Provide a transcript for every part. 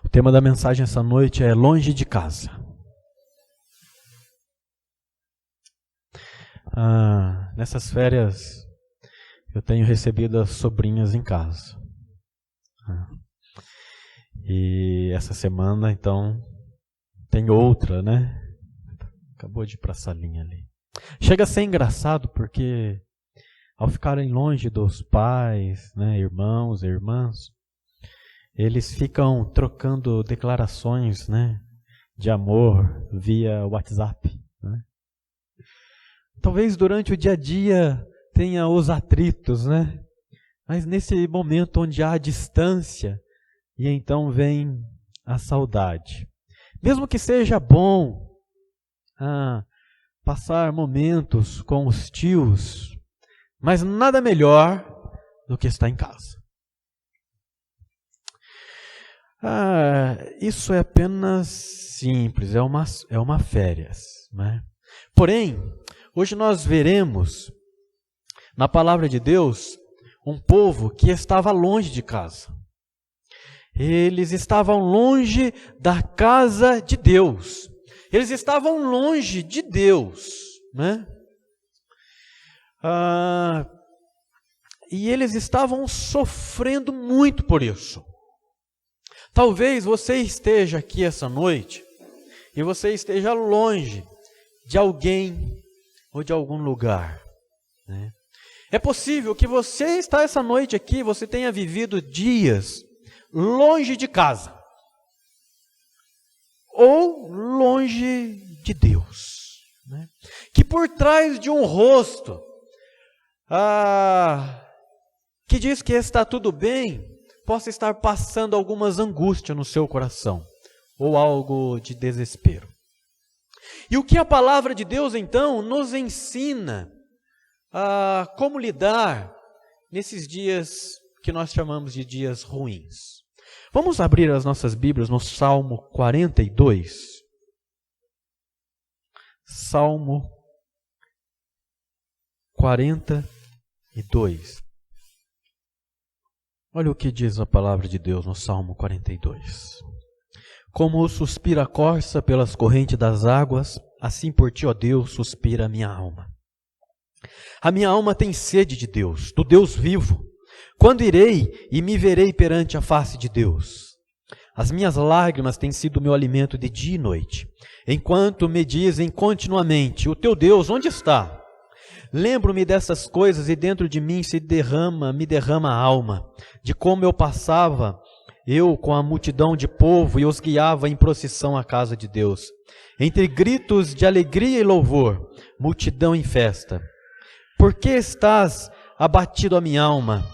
O tema da mensagem essa noite é longe de casa. Nessas férias eu tenho recebido as sobrinhas em casa. E essa semana, então, tem outra, né? Acabou de ir para a salinha ali. Chega a ser engraçado porque ao ficarem longe dos pais, né, irmãos e irmãs, eles ficam trocando declarações, né, de amor via WhatsApp, né? Talvez durante o dia a dia tenha os atritos, né? Mas nesse momento onde há distância, e então vem a saudade. Mesmo que seja bom passar momentos com os tios, mas nada melhor do que estar em casa. Isso é apenas simples, é uma férias, né? Porém, hoje nós veremos na palavra de Deus um povo que estava longe de casa. Eles estavam longe da casa de Deus. Eles estavam longe de Deus, né? E eles estavam sofrendo muito por isso. Talvez você esteja aqui essa noite e você esteja longe de alguém ou de algum lugar, né? É possível que você está essa noite aqui, você tenha vivido dias longe de casa ou longe de Deus, né? Que por trás de um rosto que diz que está tudo bem, possa estar passando algumas angústias no seu coração ou algo de desespero. E o que a palavra de Deus então nos ensina como lidar nesses dias que nós chamamos de dias ruins. Vamos abrir as nossas Bíblias no Salmo 42. Salmo 42. Olha o que diz a palavra de Deus no Salmo 42. Como suspira a corça pelas correntes das águas, assim por ti, ó Deus, suspira a minha alma. A minha alma tem sede de Deus, do Deus vivo. Quando irei e me verei perante a face de Deus? As minhas lágrimas têm sido meu alimento de dia e noite, enquanto me dizem continuamente: o teu Deus onde está? Lembro-me dessas coisas e dentro de mim me derrama a alma, de como eu passava com a multidão de povo e os guiava em procissão à casa de Deus. Entre gritos de alegria e louvor, multidão em festa. Por que estás abatido a minha alma?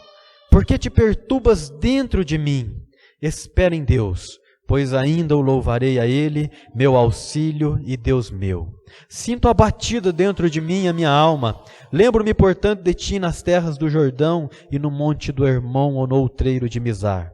Por que te perturbas dentro de mim? Espera em Deus, pois ainda o louvarei a Ele, meu auxílio e Deus meu. Sinto abatida dentro de mim a minha alma. Lembro-me, portanto, de ti nas terras do Jordão e no monte do Hermon ou no outreiro de Mizar.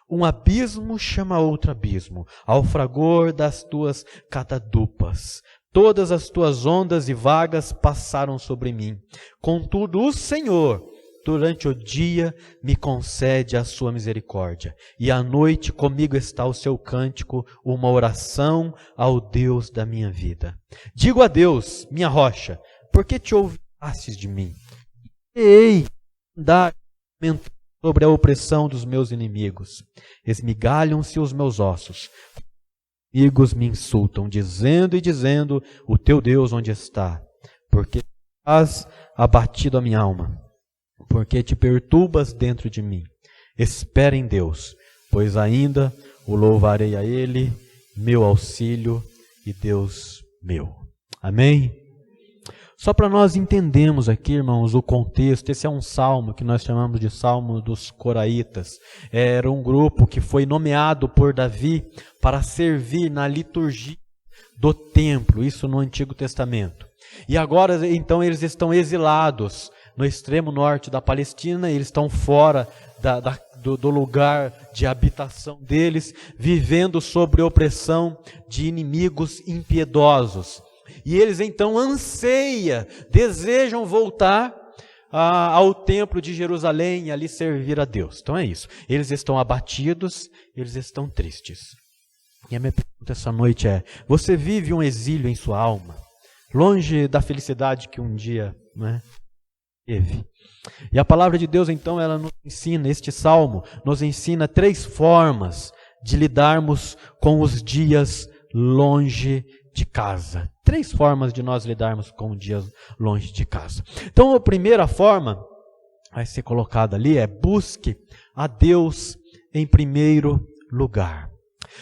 Um abismo chama outro abismo, ao fragor das tuas catadupas. Todas as tuas ondas e vagas passaram sobre mim. Contudo, o Senhor, durante o dia, me concede a sua misericórdia. E à noite comigo está o seu cântico, uma oração ao Deus da minha vida. Digo a Deus, minha rocha, por que te ouvistes de mim? Ei, dá sobre a opressão dos meus inimigos. Esmigalham-se os meus ossos. Amigos me insultam, dizendo e dizendo: o teu Deus onde está? Porque has abatido a minha alma, porque te perturbas dentro de mim. Espera em Deus, pois ainda o louvarei a Ele, meu auxílio e Deus meu. Amém? Só para nós entendermos aqui, irmãos, o contexto, esse é um salmo que nós chamamos de Salmo dos Coraitas. Era um grupo que foi nomeado por Davi para servir na liturgia do templo, isso no Antigo Testamento. E agora, então, eles estão exilados no extremo norte da Palestina, eles estão fora do lugar de habitação deles, vivendo sob opressão de inimigos impiedosos. E eles então desejam voltar ao templo de Jerusalém e ali servir a Deus. Então é isso. Eles estão abatidos, eles estão tristes. E a minha pergunta essa noite é: você vive um exílio em sua alma, longe da felicidade que um dia, né, teve? E a palavra de Deus, então, ela nos ensina, este salmo nos ensina 3 formas de lidarmos com os dias longe de casa. 3 formas de nós lidarmos com dias longe de casa. Então, a primeira forma vai ser colocada ali é: busque a Deus em primeiro lugar.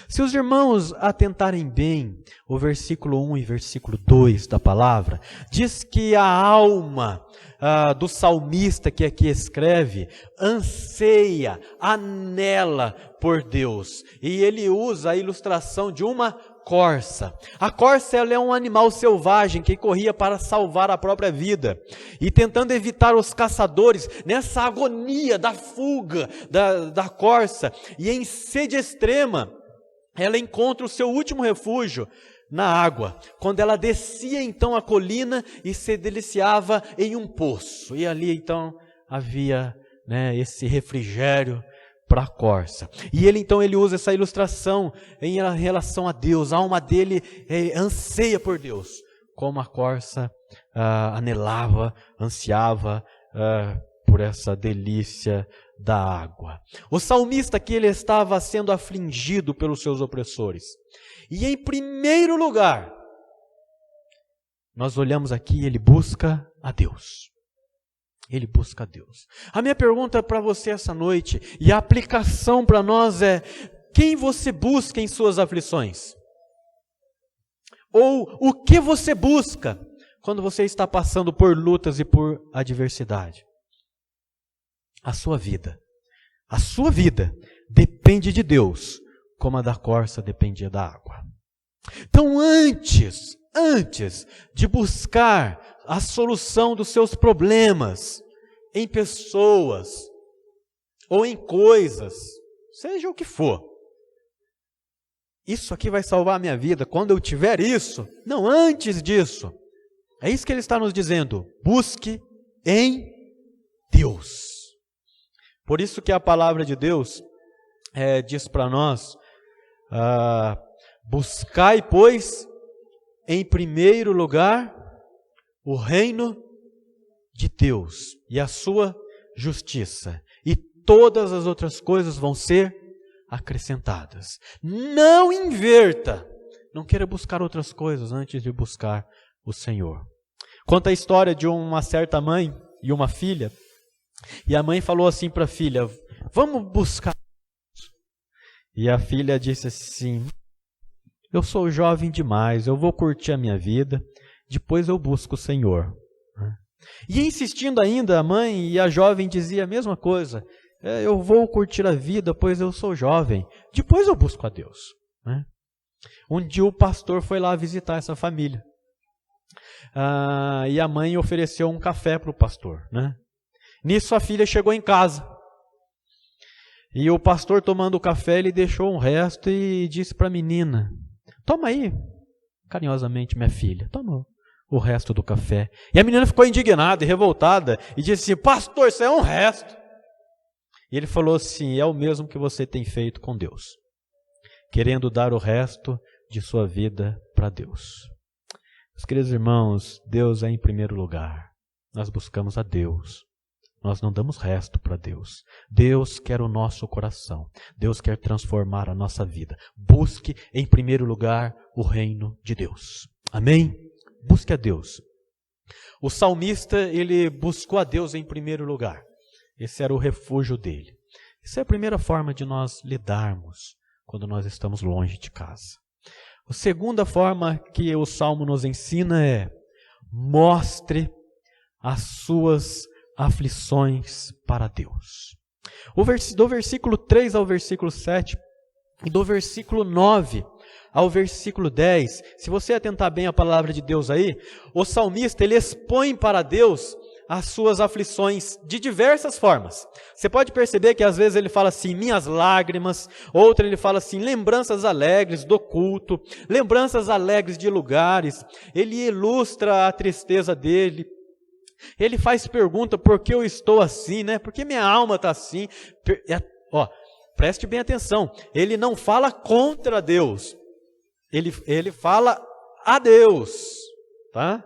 Se os irmãos atentarem bem, o versículo 1 e versículo 2 da palavra, diz que a alma do salmista que aqui escreve, anseia, anela por Deus. E ele usa a ilustração de uma corça. A corça, ela é um animal selvagem que corria para salvar a própria vida. E tentando evitar os caçadores, nessa agonia da fuga da corça, e em sede extrema, ela encontra o seu último refúgio na água, quando ela descia então a colina e se deliciava em um poço. E ali então havia, né, esse refrigério para a corça. E ele então usa essa ilustração em relação a Deus. A alma dele anseia por Deus, como a corça anelava, ansiava por essa delícia da água. O salmista aqui, ele estava sendo afligido pelos seus opressores. E em primeiro lugar, nós olhamos aqui, ele busca a Deus. Ele busca a Deus. A minha pergunta para você essa noite, e a aplicação para nós é: quem você busca em suas aflições? Ou o que você busca quando você está passando por lutas e por adversidade? A sua vida. A sua vida depende de Deus, como a da corça dependia da água. Então, antes de buscar a solução dos seus problemas em pessoas ou em coisas, seja o que for, isso aqui vai salvar a minha vida quando eu tiver isso. Não, antes disso. É isso que ele está nos dizendo: busque em Deus. Por isso que a palavra de Deus diz para nós: buscai, pois, em primeiro lugar o reino de Deus e a sua justiça, e todas as outras coisas vão ser acrescentadas. Não inverta, não queira buscar outras coisas antes de buscar o Senhor. Conta a história de uma certa mãe e uma filha. E a mãe falou assim para a filha: vamos buscar. E a filha disse assim: eu sou jovem demais, eu vou curtir a minha vida, depois eu busco o Senhor. E insistindo ainda, a mãe e a jovem dizia a mesma coisa: eu vou curtir a vida, pois eu sou jovem, depois eu busco a Deus. Um dia o pastor foi lá visitar essa família. E a mãe ofereceu um café para o pastor, Nisso a filha chegou em casa. E o pastor, tomando o café, ele deixou um resto e disse para a menina: toma aí, carinhosamente, minha filha, toma o resto do café. E a menina ficou indignada e revoltada e disse assim: pastor, isso é um resto. E ele falou assim: é o mesmo que você tem feito com Deus, querendo dar o resto de sua vida para Deus. Meus queridos irmãos, Deus é em primeiro lugar. Nós buscamos a Deus. Nós não damos resto para Deus. Deus quer o nosso coração. Deus quer transformar a nossa vida. Busque em primeiro lugar o reino de Deus. Amém? Busque a Deus. O salmista, ele buscou a Deus em primeiro lugar. Esse era o refúgio dele. Essa é a primeira forma de nós lidarmos quando nós estamos longe de casa. A segunda forma que o Salmo nos ensina é: mostre as suas aflições para Deus. Do versículo 3 ao versículo 7 e do versículo 9 ao versículo 10, se você atentar bem a palavra de Deus aí, o salmista, ele expõe para Deus as suas aflições de diversas formas. Você pode perceber que às vezes ele fala assim: minhas lágrimas, outra ele fala assim: lembranças alegres do culto, lembranças alegres de lugares. Ele ilustra a tristeza dele. Ele faz pergunta: por que eu estou assim, Por que minha alma está assim? preste bem atenção, ele não fala contra Deus, ele fala a Deus, tá?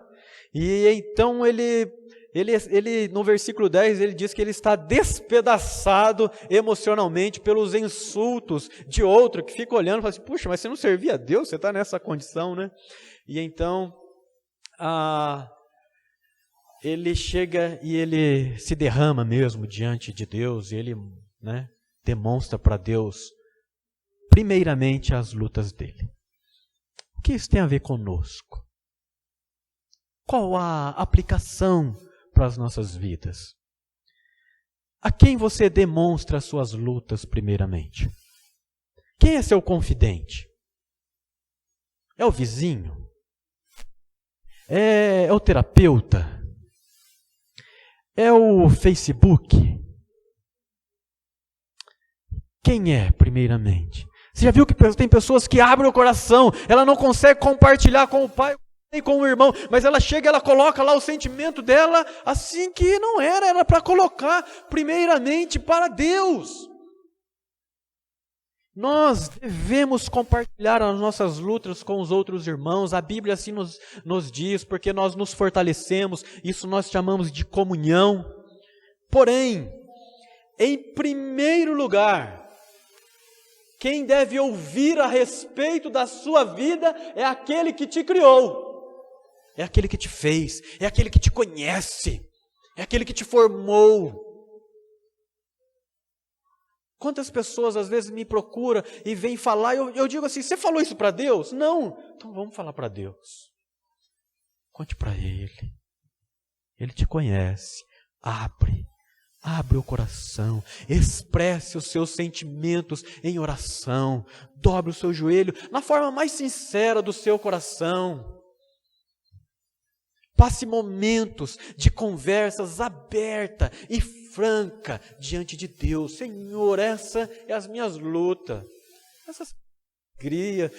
E então ele no versículo 10, ele diz que ele está despedaçado emocionalmente pelos insultos de outro que fica olhando e fala assim, puxa, mas você não servia a Deus, você está nessa condição, né? E então, ele chega e ele se derrama mesmo diante de Deus, e ele, né, demonstra para Deus, primeiramente, as lutas dele. O que isso tem a ver conosco? Qual a aplicação para as nossas vidas? A quem você demonstra as suas lutas primeiramente? Quem é seu confidente? É o vizinho? É o terapeuta? É o Facebook? Quem é primeiramente? Você já viu que tem pessoas que abrem o coração, ela não consegue compartilhar com o pai e com o irmão, mas ela chega, ela coloca lá o sentimento dela, assim que não era para colocar primeiramente para Deus. Nós devemos compartilhar as nossas lutas com os outros irmãos, a Bíblia assim nos diz, porque nós nos fortalecemos, isso nós chamamos de comunhão. Porém, em primeiro lugar, quem deve ouvir a respeito da sua vida é aquele que te criou. É aquele que te fez, é aquele que te conhece, é aquele que te formou. Quantas pessoas às vezes me procuram e vêm falar, eu digo assim, você falou isso para Deus? Não, então vamos falar para Deus. Conte para Ele, Ele te conhece, abre o coração, expresse os seus sentimentos em oração, dobre o seu joelho na forma mais sincera do seu coração. Passe momentos de conversas aberta e franca diante de Deus. Senhor, essa é as minhas lutas, essas alegrias,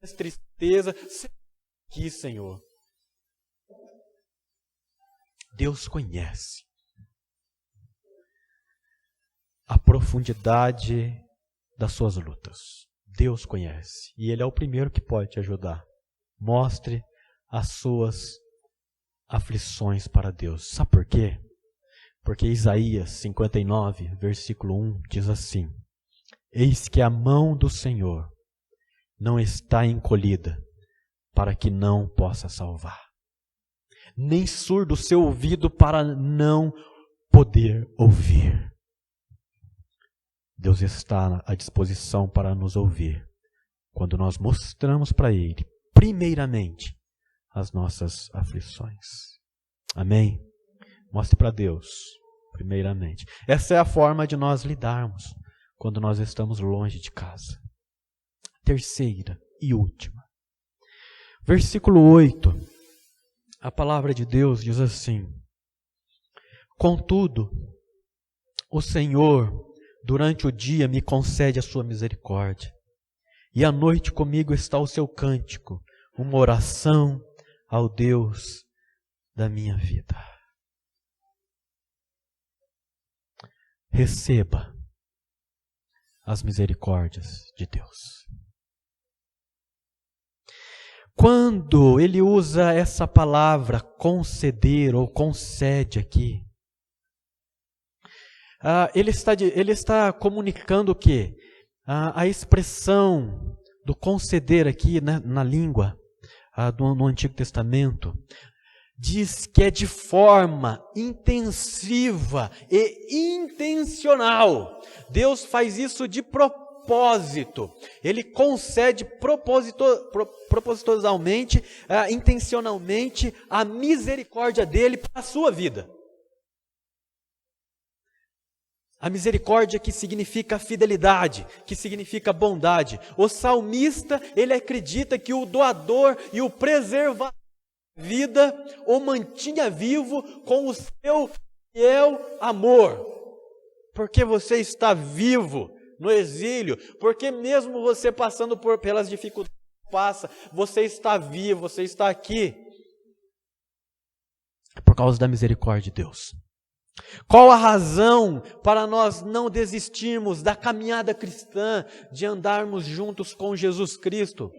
essa tristeza, aqui, Senhor. Deus conhece a profundidade das suas lutas. Deus conhece e Ele é o primeiro que pode te ajudar. Mostre as suas aflições para Deus. Sabe por quê? Porque Isaías 59, versículo 1 diz assim: eis que a mão do Senhor não está encolhida para que não possa salvar, nem surdo o seu ouvido para não poder ouvir. Deus está à disposição para nos ouvir quando nós mostramos para Ele, primeiramente, as nossas aflições. Amém? Mostre para Deus, primeiramente. Essa é a forma de nós lidarmos quando nós estamos longe de casa. Terceira e última. Versículo 8. A palavra de Deus diz assim: contudo, o Senhor, durante o dia, me concede a sua misericórdia, e à noite comigo está o seu cântico, uma oração ao Deus da minha vida. Receba as misericórdias de Deus. Quando ele usa essa palavra conceder ou concede aqui, ele está comunicando o quê? A expressão do conceder aqui, né, na língua no Antigo Testamento, diz que é de forma intensiva e intencional. Deus faz isso de propósito. Ele concede propositosamente, intencionalmente, a misericórdia dele para a sua vida. A misericórdia que significa fidelidade, que significa bondade. O salmista, ele acredita que o doador e o preservador da vida o mantinha vivo com o seu fiel amor. Porque você está vivo no exílio, porque mesmo você passando pelas dificuldades que passa, você está vivo, você está aqui. É por causa da misericórdia de Deus. Qual a razão para nós não desistirmos da caminhada cristã, de andarmos juntos com Jesus Cristo?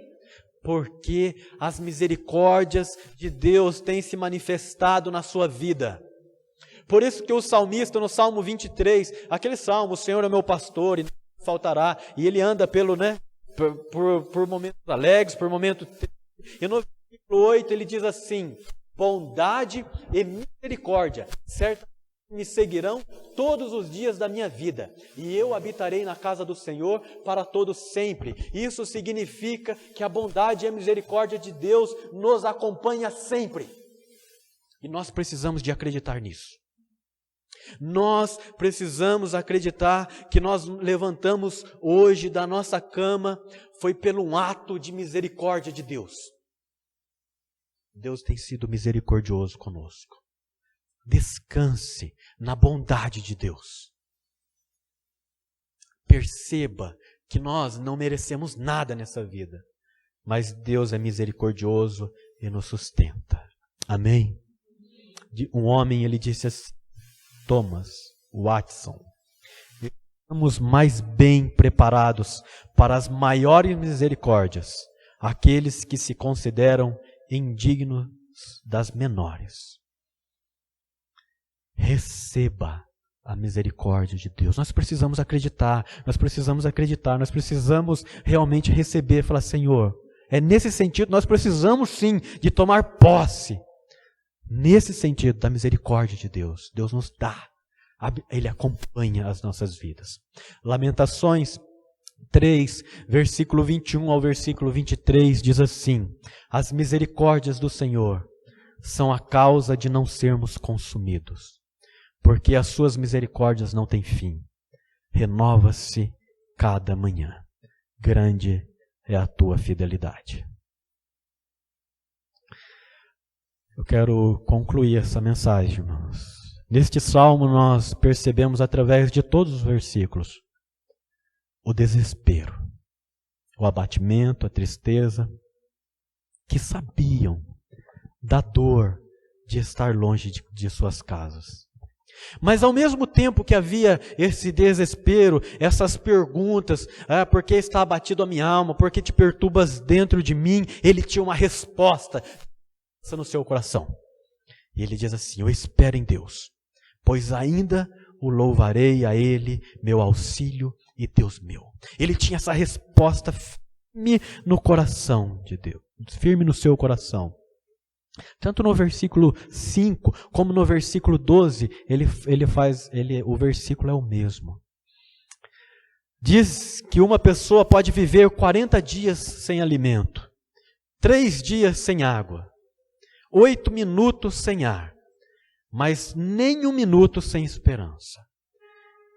Porque as misericórdias de Deus têm se manifestado na sua vida. Por isso que o salmista, no Salmo 23, aquele salmo, o Senhor é meu pastor e não faltará, e ele anda por momentos alegres, por momentos tristes. E no versículo 8 ele diz assim: bondade e misericórdia certamente me seguirão todos os dias da minha vida, e eu habitarei na casa do Senhor para todo sempre. Isso significa que a bondade e a misericórdia de Deus nos acompanha sempre. E nós precisamos de acreditar nisso. Nós precisamos acreditar que nós levantamos hoje da nossa cama foi pelo um ato de misericórdia de Deus. Deus tem sido misericordioso conosco. Descanse na bondade de Deus. Perceba que nós não merecemos nada nessa vida, mas Deus é misericordioso e nos sustenta. Amém? Um homem, ele disse assim, Thomas Watson: estamos mais bem preparados para as maiores misericórdias, aqueles que se consideram indignos das menores. Receba a misericórdia de Deus. Nós precisamos acreditar, nós precisamos realmente receber, falar: Senhor, é nesse sentido, nós precisamos sim de tomar posse, nesse sentido da misericórdia de Deus. Deus nos dá, Ele acompanha as nossas vidas. Lamentações 3, versículo 21 ao versículo 23 diz assim: as misericórdias do Senhor são a causa de não sermos consumidos, porque as suas misericórdias não têm fim. Renova-se cada manhã. Grande é a tua fidelidade. Eu quero concluir essa mensagem, irmãos. Neste salmo nós percebemos através de todos os versículos o desespero, o abatimento, a tristeza, que sabiam da dor de estar longe de suas casas. Mas ao mesmo tempo que havia esse desespero, essas perguntas, por que está abatido a minha alma, por que te perturbas dentro de mim, ele tinha uma resposta no seu coração. E ele diz assim: eu espero em Deus, pois ainda o louvarei a Ele, meu auxílio e Deus meu. Ele tinha essa resposta firme no coração de Deus, firme no seu coração. Tanto no versículo 5 como no versículo 12, o versículo é o mesmo. Diz que uma pessoa pode viver 40 dias sem alimento, 3 dias sem água, 8 minutos sem ar, mas nem 1 minuto sem esperança.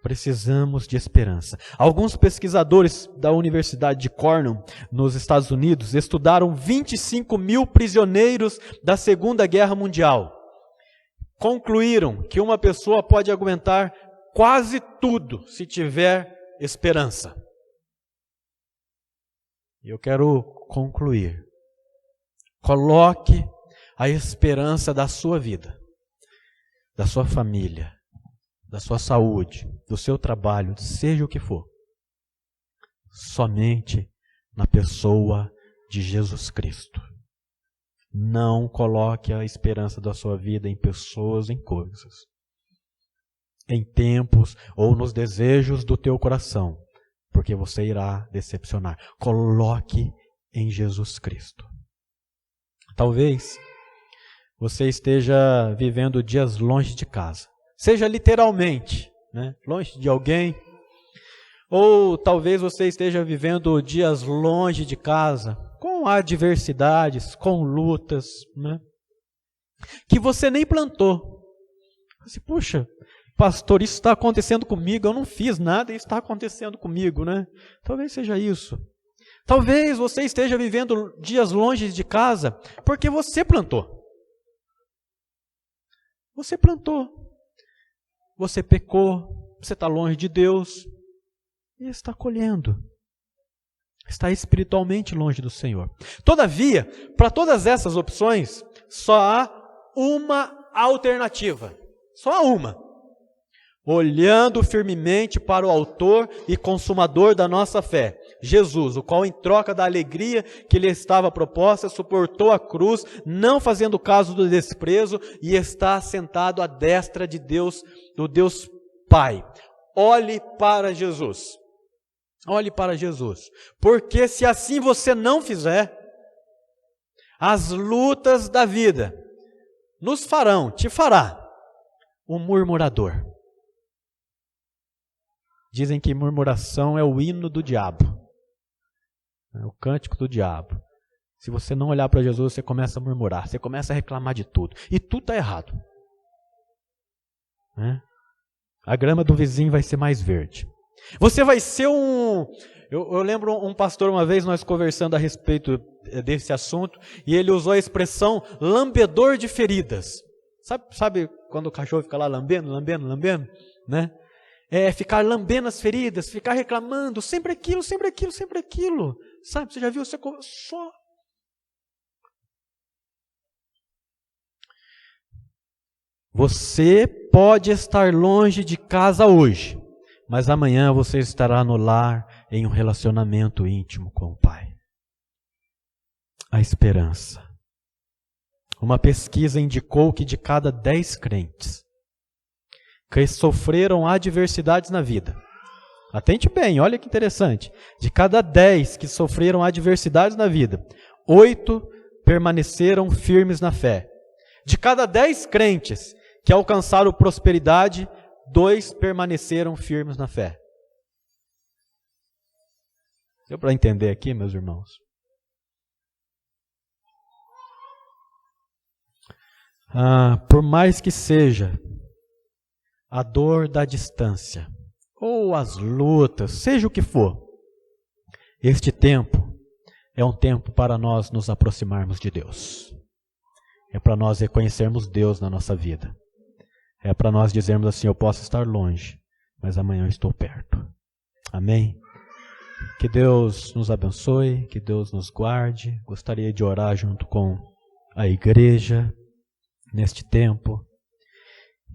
Precisamos de esperança. Alguns pesquisadores da Universidade de Cornell, nos Estados Unidos, estudaram 25 mil prisioneiros da Segunda Guerra Mundial. Concluíram que uma pessoa pode aguentar quase tudo se tiver esperança. E eu quero concluir. Coloque a esperança da sua vida, da sua família, da sua saúde, do seu trabalho, seja o que for, somente na pessoa de Jesus Cristo. Não coloque a esperança da sua vida em pessoas, em coisas, em tempos ou nos desejos do teu coração, porque você irá decepcionar. Coloque em Jesus Cristo. Talvez você esteja vivendo dias longe de casa, seja literalmente, longe de alguém, ou talvez você esteja vivendo dias longe de casa, com adversidades, com lutas, que você nem plantou. Você, puxa, pastor, isso está acontecendo comigo, eu não fiz nada e está acontecendo comigo, Talvez seja isso. Talvez você esteja vivendo dias longe de casa porque você plantou. Você plantou. Você pecou, você está longe de Deus e está colhendo. Está espiritualmente longe do Senhor. Todavia, para todas essas opções, só há uma alternativa. Só há uma. olhando firmemente para o autor e consumador da nossa fé, Jesus, o qual em troca da alegria que lhe estava proposta, suportou a cruz, não fazendo caso do desprezo, e está sentado à destra de Deus, do Deus Pai. Olhe para Jesus. Olhe para Jesus. Porque se assim você não fizer, as lutas da vida te fará um murmurador. Dizem que murmuração é o hino do diabo, é o cântico do diabo. Se você não olhar para Jesus, você começa a murmurar, você começa a reclamar de tudo, e tudo está errado. A grama do vizinho vai ser mais verde. Você vai ser Eu lembro um pastor uma vez, nós conversando a respeito desse assunto, e ele usou a expressão lambedor de feridas. Sabe quando o cachorro fica lá lambendo, né? Ficar lambendo as feridas, ficar reclamando, sempre aquilo. Sabe, você já viu? Você só... Você pode estar longe de casa hoje, mas amanhã você estará no lar em um relacionamento íntimo com o Pai. A esperança. Uma pesquisa indicou que de cada 10 crentes que sofreram adversidades na vida, atente bem, olha que interessante, de cada 10 que sofreram adversidades na vida, 8 permaneceram firmes na fé. De cada 10 crentes que alcançaram prosperidade, 2 permaneceram firmes na fé. Deu para entender aqui, meus irmãos? Por mais que seja a dor da distância, ou as lutas, seja o que for, este tempo é um tempo para nós nos aproximarmos de Deus. É para nós reconhecermos Deus na nossa vida. É para nós dizermos assim, eu posso estar longe, mas amanhã eu estou perto. Amém? Que Deus nos abençoe, que Deus nos guarde. Gostaria de orar junto com a igreja neste tempo.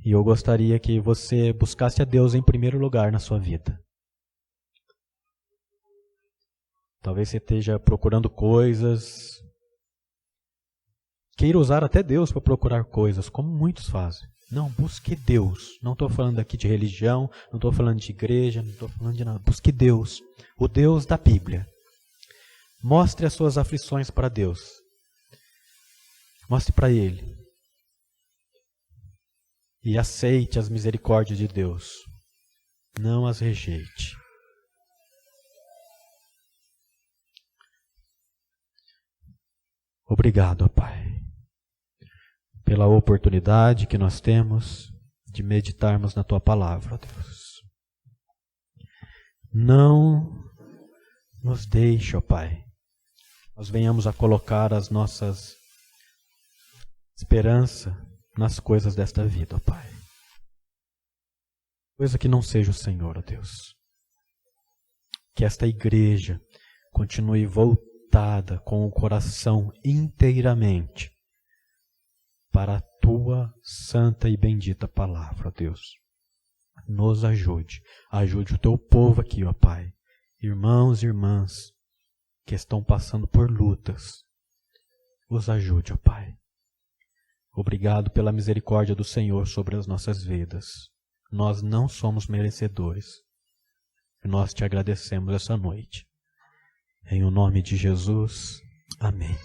E eu gostaria que você buscasse a Deus em primeiro lugar na sua vida. Talvez você esteja procurando coisas, queira usar até Deus para procurar coisas, como muitos fazem. Não, busque Deus. Não estou falando aqui de religião, não estou falando de igreja, não estou falando de nada. Busque Deus, o Deus da Bíblia. Mostre as suas aflições para Deus. Mostre para Ele. E aceite as misericórdias de Deus. Não as rejeite. Obrigado, ó Pai, pela oportunidade que nós temos de meditarmos na Tua palavra, ó Deus. Não nos deixe, ó Pai, nós venhamos a colocar as nossas esperanças nas coisas desta vida, ó Pai. Coisa que não seja o Senhor, ó Deus. Que esta igreja continue voltada com o coração inteiramente para a Tua santa e bendita palavra, ó Deus. Nos ajude. Ajude o Teu povo aqui, ó Pai. Irmãos e irmãs que estão passando por lutas. Os ajude, ó Pai. Obrigado pela misericórdia do Senhor sobre as nossas vidas. Nós não somos merecedores. E nós te agradecemos essa noite. Em o nome de Jesus. Amém.